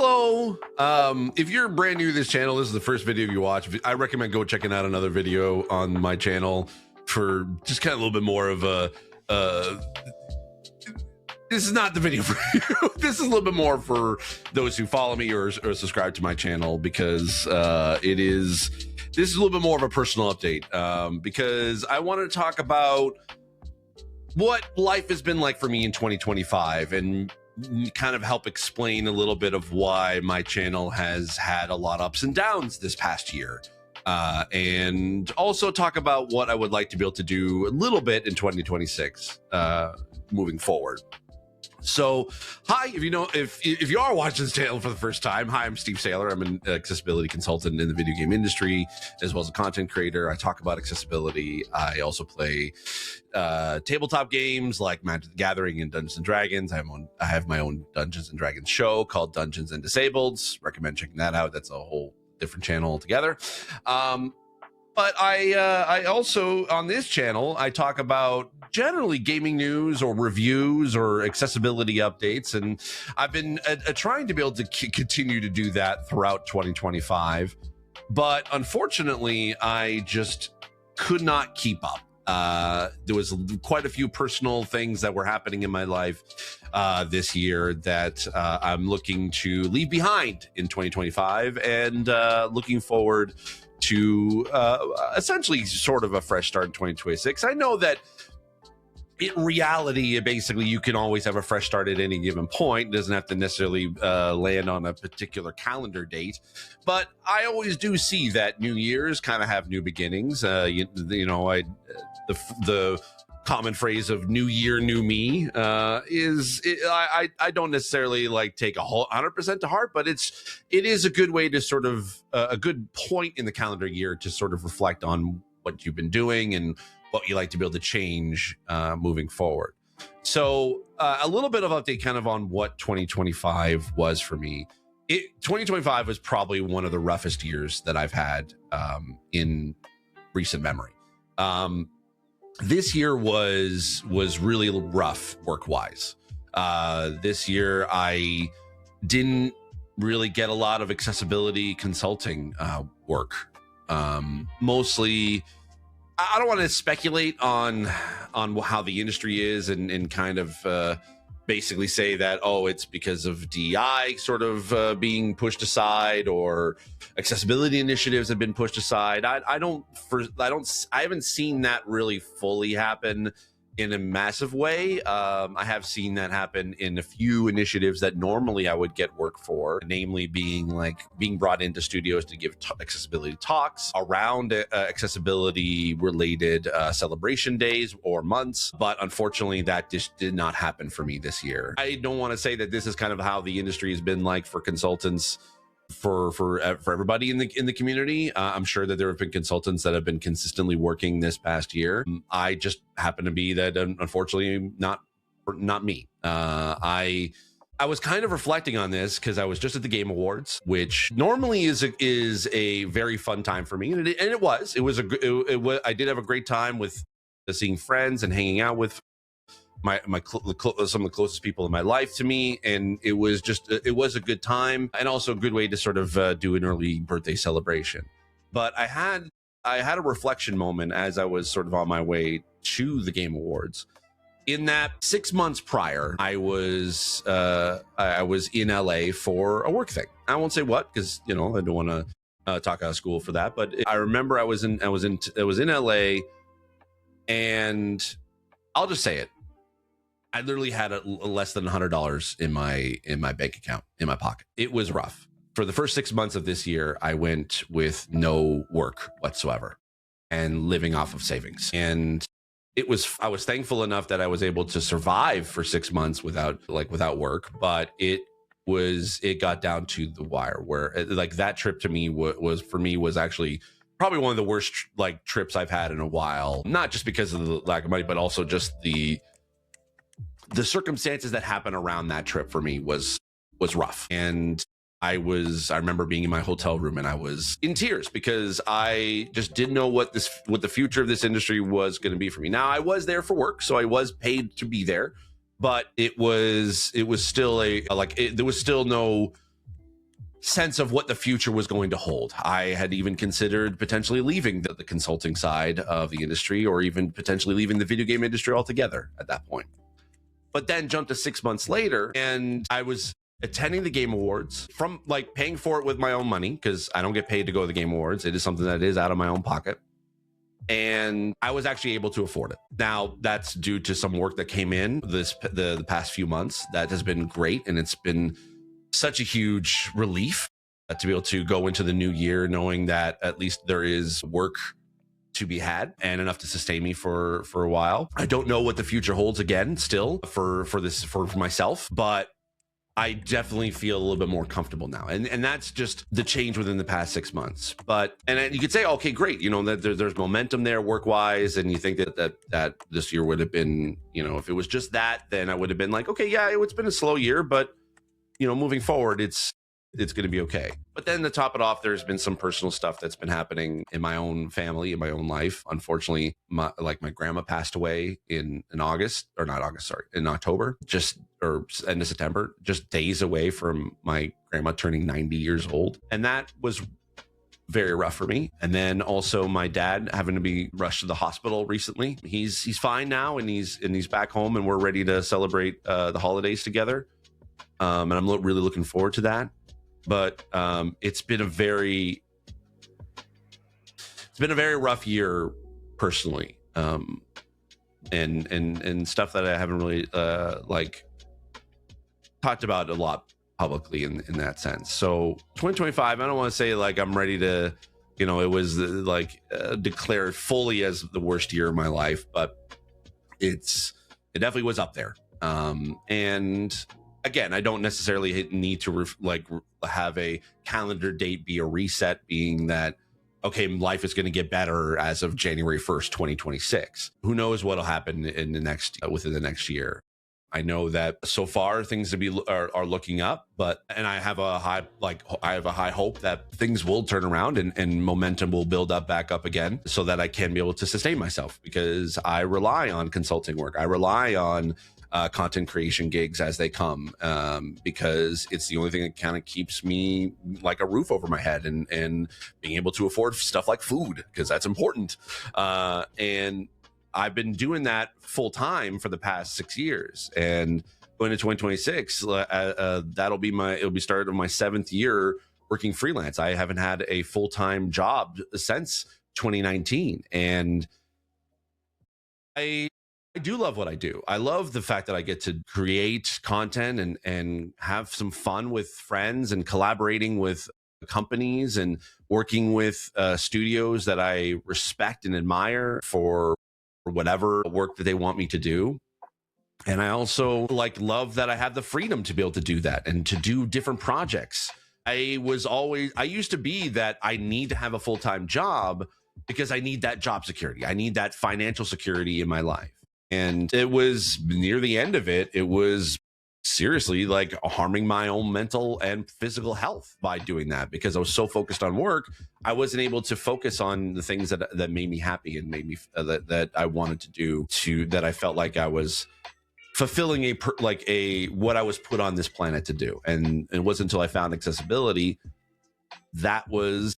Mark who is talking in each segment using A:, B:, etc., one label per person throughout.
A: Hello. If you're brand new to this channel, this is the first video you watch, I recommend go checking out another video on my channel for just kind of a little bit more of a this is not the video for you. This is a little bit more for those who follow me or subscribe to my channel, because this is a little bit more of a personal update, because I want to talk about what life has been like for me in 2025 and kind of help explain a little bit of why my channel has had a lot of ups and downs this past year, and also talk about what I would like to be able to do a little bit in 2026 moving forward. So hi, if you are watching this channel for the first time, hi, I'm Steve Saylor. I'm an accessibility consultant in the video game industry, as well as a content creator. I talk about accessibility. I also play tabletop games like Magic the Gathering and Dungeons and Dragons. I have my own Dungeons and Dragons show called Dungeons and Disabled. Recommend checking that out. That's a whole different channel altogether. But I also, on this channel, I talk about generally gaming news or reviews or accessibility updates. And I've been trying to be able to continue to do that throughout 2025. But unfortunately, I just could not keep up. There was quite a few personal things that were happening in my life this year that I'm looking to leave behind in 2025, and looking forward to essentially sort of a fresh start in 2026. I know that in reality, basically, you can always have a fresh start at any given point. It doesn't have to necessarily land on a particular calendar date. But I always do see that New Year's kind of have new beginnings. The common phrase of "New Year, New Me" I don't necessarily like take a whole 100% to heart, but it is a good way to sort of a good point in the calendar year to sort of reflect on what you've been doing and what you like to be able to change moving forward. So a little bit of update kind of on what 2025 was for me. 2025 was probably one of the roughest years that I've had in recent memory. This year was really rough work-wise. This year I didn't really get a lot of accessibility consulting work. Mostly, I don't want to speculate on how the industry is and kind of basically say that, oh, it's because of DEI sort of being pushed aside, or accessibility initiatives have been pushed aside. I haven't seen that really fully happen in a massive way. I have seen that happen in a few initiatives that normally I would get work for, namely being brought into studios to give accessibility talks around accessibility related celebration days or months. But unfortunately, that just did not happen for me this year. I don't want to say that this is kind of how the industry has been like for consultants for everybody in the community. I'm sure that there have been consultants that have been consistently working this past year. I just happen to be that, unfortunately, not me. I was kind of reflecting on this because I was just at the Game Awards, which normally is a very fun time for me, and it was. I did have a great time with seeing friends and hanging out with some of the closest people in my life to me, and it was a good time, and also a good way to sort of do an early birthday celebration. But I had a reflection moment as I was sort of on my way to the Game Awards. In that 6 months prior, I was in LA for a work thing. I won't say what, because I don't want to talk out of school for that. But I remember I was in LA, and I'll just say it. I literally had less than $100 in my bank account, in my pocket. It was rough. For the first 6 months of this year, I went with no work whatsoever and living off of savings. And I was thankful enough that I was able to survive for 6 months without work, but it got down to the wire, where that trip to me was actually probably one of the worst trips I've had in a while. Not just because of the lack of money, but also just the circumstances that happened around that trip for me was rough. And I remember being in my hotel room and I was in tears because I just didn't know what the future of this industry was going to be for me. Now, I was there for work, so I was paid to be there, but it was still there was still no sense of what the future was going to hold. I had even considered potentially leaving the consulting side of the industry, or even potentially leaving the video game industry altogether at that point. But then jumped to 6 months later, and I was attending the Game Awards, from like paying for it with my own money, because I don't get paid to go to the Game Awards. It is something that is out of my own pocket. And I was actually able to afford it. Now, that's due to some work that came in the past few months that has been great, and it's been such a huge relief to be able to go into the new year knowing that at least there is work to be had and enough to sustain me for a while. I don't know what the future holds again still for myself, but I definitely feel a little bit more comfortable now. And that's just the change within the past 6 months. But, and you could say, okay, great, you know, that there's momentum there work-wise, and you think that this year would have been, you know, if it was just that, then I would have been like, okay, yeah, it's been a slow year, but, you know, moving forward, it's going to be okay. But then to top it off, there's been some personal stuff that's been happening in my own family, in my own life. Unfortunately, my grandma passed away in October, or end of September, just days away from my grandma turning 90 years old. And that was very rough for me. And then also my dad having to be rushed to the hospital recently. He's fine now, and he's back home, and we're ready to celebrate the holidays together. And I'm really looking forward to that. But it's been a very rough year personally, and stuff that I haven't really talked about a lot publicly in that sense. So 2025, I don't want to say like I'm ready to, you know, it was declared fully as the worst year of my life, but it definitely was up there. And again, I don't necessarily need to have a calendar date be a reset, being that, okay, life is going to get better as of January 1st, 2026. Who knows what'll happen within the next year. I know that so far things are looking up, and I have a high hope that things will turn around and momentum will build back up again, so that I can be able to sustain myself, because I rely on consulting work. I rely on content creation gigs as they come, because it's the only thing that kind of keeps me like a roof over my head, and being able to afford stuff like food, because that's important. And I've been doing that full time for the past 6 years, and going to 2026, it'll be started on my 7th year working freelance. I haven't had a full-time job since 2019, and I do love what I do. I love the fact that I get to create content and have some fun with friends, and collaborating with companies, and working with studios that I respect and admire for whatever work that they want me to do. And I also love that I have the freedom to be able to do that and to do different projects. I used to be that I need to have a full-time job because I need that job security. I need that financial security in my life. And it was near the end of it, it was seriously harming my own mental and physical health by doing that, because I was so focused on work. I wasn't able to focus on the things that made me happy and made me that I wanted to do, that I felt like I was fulfilling what I was put on this planet to do. And it wasn't until I found accessibility that was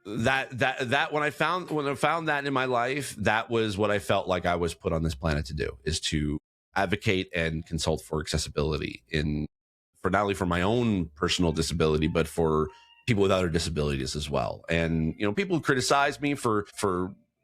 A: that when I found that in my life, that was what I felt like I was put on this planet to do, is to advocate and consult for accessibility for not only for my own personal disability, but for people with other disabilities as well. And, you know, people criticize me for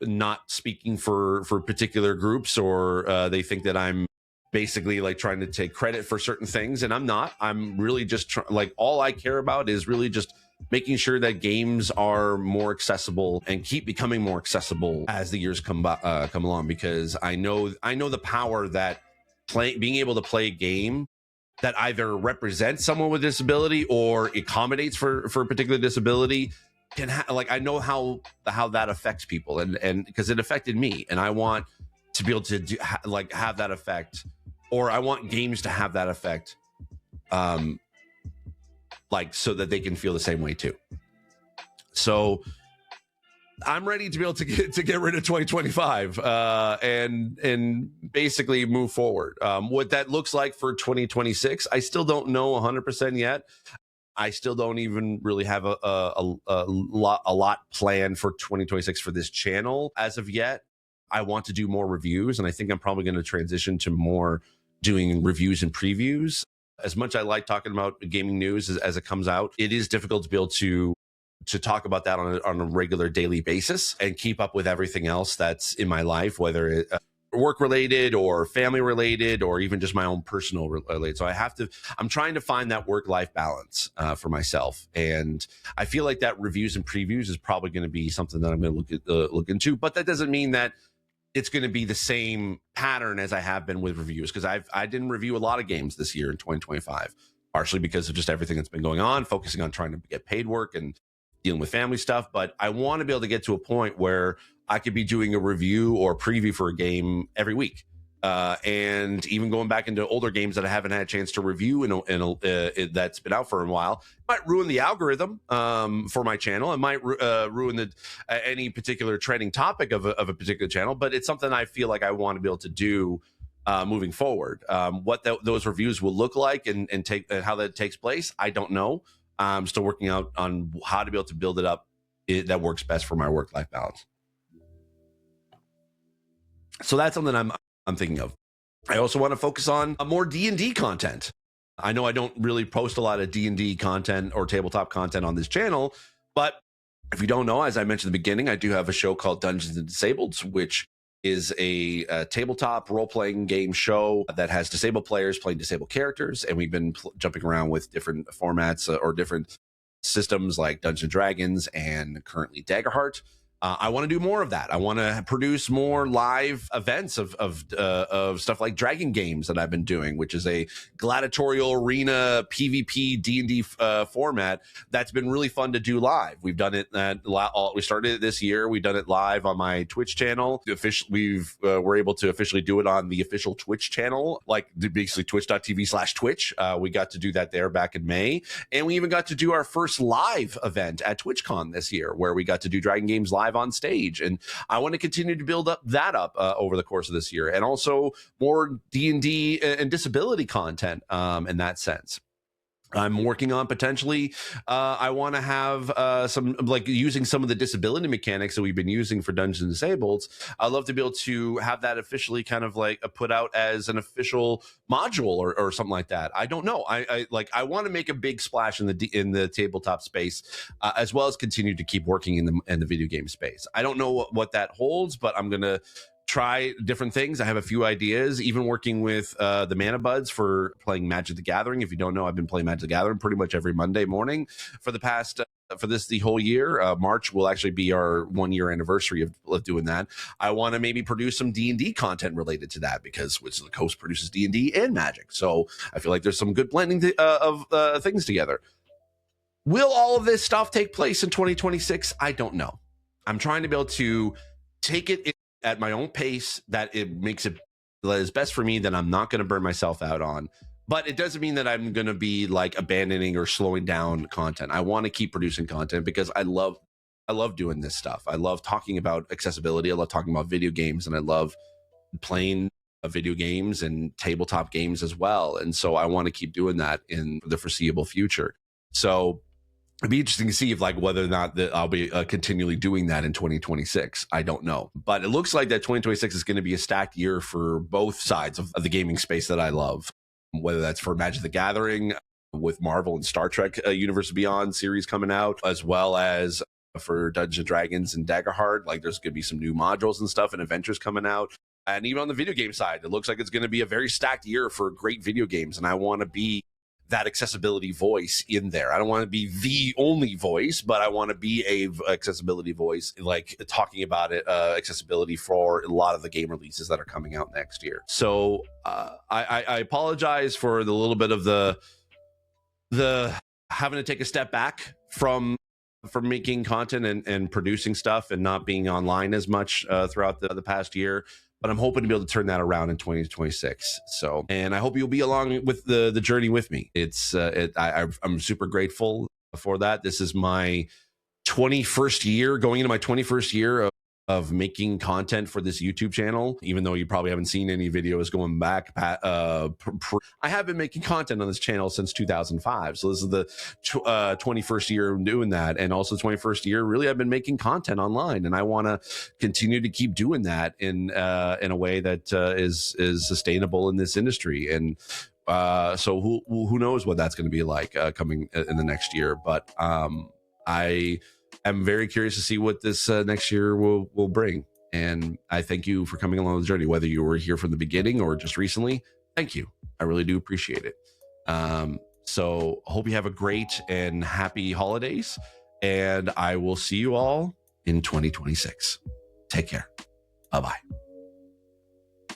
A: not speaking for particular groups, or they think that I'm basically trying to take credit for certain things, and I'm not. I'm really just all I care about is really just making sure that games are more accessible and keep becoming more accessible as the years come along, because I know the power that being able to play a game that either represents someone with disability or accommodates for a particular disability can I know how that affects people, and because it affected me, and I want to be able to have that effect, or I want games to have that effect, so that they can feel the same way too. So I'm ready to be able to get rid of 2025 and basically move forward. What that looks like for 2026, I still don't know 100% yet. I still don't even really have a lot planned for 2026 for this channel as of yet. I want to do more reviews, and I think I'm probably going to transition to more doing reviews and previews. As much as I like talking about gaming news as it comes out, it is difficult to be able to talk about that on a regular daily basis and keep up with everything else that's in my life, whether it work related or family related or even just my own personal related. So I'm trying to find that work-life balance for myself. And I feel like that reviews and previews is probably going to be something that I'm going to look into, but that doesn't mean that it's going to be the same pattern as I have been with reviews, because I didn't review a lot of games this year in 2025, partially because of just everything that's been going on, focusing on trying to get paid work and dealing with family stuff. But I want to be able to get to a point where I could be doing a review or preview for a game every week. And even going back into older games that I haven't had a chance to review that's been out for a while, might ruin the algorithm for my channel. It might ruin any particular trending topic of a particular channel, but it's something I feel like I want to be able to do moving forward. What those reviews will look like and how that takes place, I don't know. I'm still working out on how to be able to build it up that works best for my work-life balance. So that's something I'm thinking of. I also want to focus on more D&D content. I know I don't really post a lot of D&D content or tabletop content on this channel, but if you don't know, as I mentioned at the beginning, I do have a show called Dungeons and Disabled, which is a tabletop role-playing game show that has disabled players playing disabled characters, and we've been jumping around with different formats or different systems like Dungeons and Dragons and currently Daggerheart. I want to do more of that. I want to produce more live events of stuff like Dragon Games that I've been doing, which is a gladiatorial arena PvP D&D format that's been really fun to do live. We've done it we started it this year. We've done it live on my Twitch channel. We're able to officially do it on the official Twitch channel, like basically twitch.tv/Twitch. We got to do that there back in May, and we even got to do our first live event at TwitchCon this year, where we got to do Dragon Games live on stage. And I want to continue to build up over the course of this year, and also more D&D and disability content in that sense. I'm working on potentially I want to have some like using some of the disability mechanics that we've been using for Dungeons and Disabled. I'd love to be able to have that officially kind of like put out as an official module or something like that. I don't know. I want to make a big splash in the tabletop space, as well as continue to keep working in the video game space. I don't know what that holds, but I'm gonna try different things. I have a few ideas, even working with the Mana Buds for playing Magic the Gathering. If you don't know, I've been playing Magic the Gathering pretty much every Monday morning for the past the whole year. March will actually be our 1-year anniversary of doing that. I want to maybe produce some D&D content related to that, because Wizards of the Coast produces D&D and Magic. So I feel like there's some good blending of things together. Will all of this stuff take place in 2026? I don't know. I'm trying to be able to take it at my own pace, that it makes it that is best for me, that I'm not going to burn myself out on. But it doesn't mean that I'm going to be like abandoning or slowing down content. I want to keep producing content because I love doing this stuff. I love talking about accessibility. I love talking about video games, and I love playing video games and tabletop games as well. And so I want to keep doing that in the foreseeable future. So it'd be interesting to see if whether or not I'll be continually doing that in 2026. I don't know. But it looks like that 2026 is going to be a stacked year for both sides of the gaming space that I love, whether that's for Magic the Gathering with Marvel and Star Trek Universe Beyond series coming out, as well as for Dungeons and Dragons and Daggerheart. There's going to be some new modules and stuff and adventures coming out. And even on the video game side, it looks like it's going to be a very stacked year for great video games. And I want to be that accessibility voice in there. I don't want to be the only voice, but I want to be a accessibility voice, talking about it, accessibility for a lot of the game releases that are coming out next year. So I apologize for the little bit of the having to take a step back from making content and producing stuff and not being online as much throughout the past year. But I'm hoping to be able to turn that around in 2026. So, and I hope you'll be along with the journey with me. I'm super grateful for that. This is my 21st year, going into my 21st year of making content for this YouTube channel, even though you probably haven't seen any videos going back. I have been making content on this channel since 2005. So this is the 21st year of doing that. And also 21st year, really, I've been making content online, and I want to continue to keep doing that in a way that is sustainable in this industry. And so who knows what that's going to be like coming in the next year. But I'm very curious to see what this next year will bring. And I thank you for coming along the journey, whether you were here from the beginning or just recently. Thank you. I really do appreciate it. So I hope you have a great and happy holidays, and I will see you all in 2026. Take care. Bye-bye.